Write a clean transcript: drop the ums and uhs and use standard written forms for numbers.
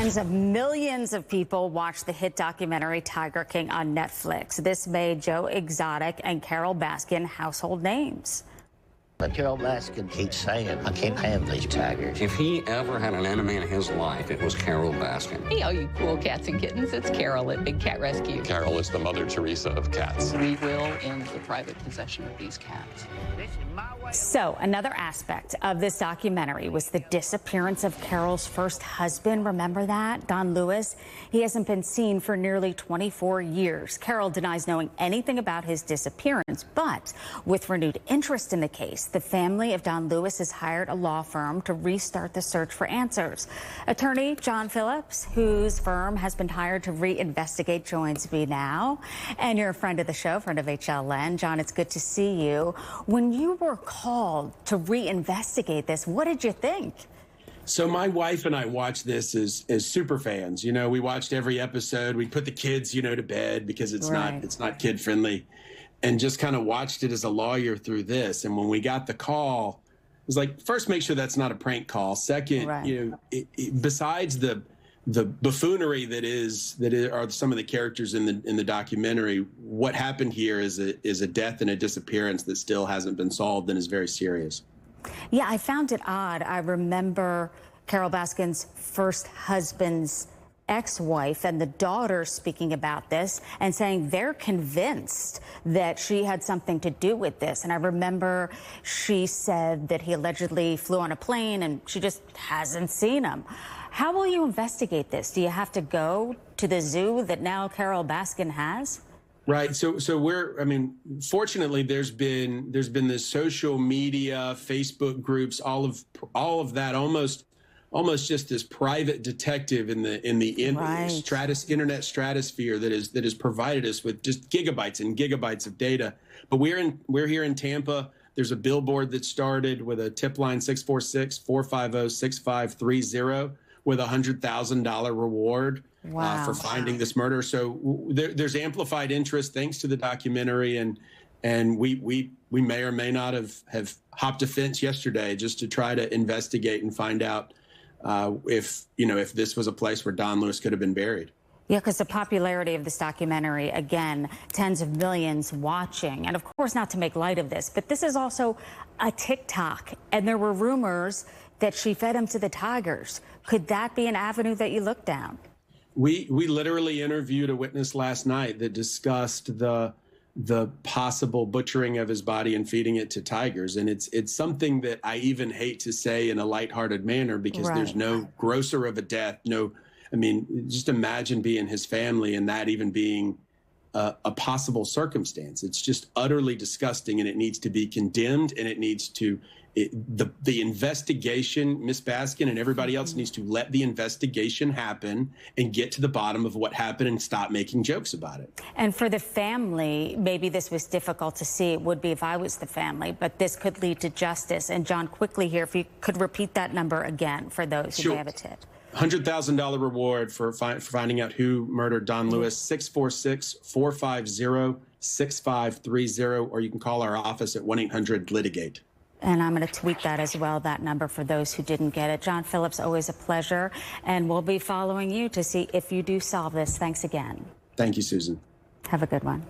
Tens of millions of people watched the hit documentary Tiger King on Netflix. This made Joe Exotic and Carol Baskin household names. But Carol Baskin keeps saying, I can't have these tigers. If he ever had an enemy in his life, it was Carol Baskin. Hey, all you cool cats and kittens, it's Carol at Big Cat Rescue. Carol is the Mother Teresa of cats. We will end the private possession of these cats. So another aspect of this documentary was the disappearance of Carol's first husband. Remember that? Don Lewis. He hasn't been seen for nearly 24 years. Carol denies knowing anything about his disappearance, but with renewed interest in the case, the family of Don Lewis has hired a law firm to restart the search for answers. Attorney John Phillips, whose firm has been hired to reinvestigate, joins me now. And you're a friend of the show, friend of HLN. John, it's good to see you. When you were called to reinvestigate this, what did you think? So my wife and I watched this as super fans. You know, we watched every episode. We put the kids, to bed because it's not kid friendly, and just kind of watched it as a lawyer through this. And when we got the call, it was like, first, make sure that's not a prank call. Second, besides the buffoonery that are some of the characters in the documentary, what happened here is a death and a disappearance that still hasn't been solved and is very serious. Yeah, I found it odd. I remember Carol Baskin's first husband's ex-wife and the daughter speaking about this and saying they're convinced that she had something to do with this. And I remember she said that he allegedly flew on a plane and she just hasn't seen him. How will you investigate this? Do you have to go to the zoo that now Carol Baskin has? Right. So fortunately, there's been this social media, Facebook groups, all of that, almost just this private detective in the internet stratosphere that has provided us with just gigabytes and gigabytes of data. But we're here in Tampa. There's a billboard that started with a tip line 646-450-6530 with a $100,000 reward. Wow. For finding this murder. So there's amplified interest thanks to the documentary, and we may or may not have hopped a fence yesterday just to try to investigate and find out if this was a place where Don Lewis could have been buried. Yeah, because the popularity of this documentary, again, tens of millions watching. And of course, not to make light of this, but this is also a TikTok. And there were rumors that she fed him to the tigers. Could that be an avenue that you look down? We literally interviewed a witness last night that discussed the possible butchering of his body and feeding it to tigers. And it's something that I even hate to say in a lighthearted manner because there's no grosser of a death. Just imagine being his family and that even being a possible circumstance. It's just utterly disgusting, and it needs to be condemned, and it needs to the investigation, Miss Baskin and everybody else needs to let the investigation happen and get to the bottom of what happened and stop making jokes about it. And for the family, maybe this was difficult to see. It would be if I was the family, but this could lead to justice. And John, quickly here, if you could repeat that number again for those who may have a tip. $100,000 reward for finding out who murdered Don Lewis, 646-450-6530, or you can call our office at 1-800-LITIGATE. And I'm going to tweet that as well, that number for those who didn't get it. John Phillips, always a pleasure. And we'll be following you to see if you do solve this. Thanks again. Thank you, Susan. Have a good one.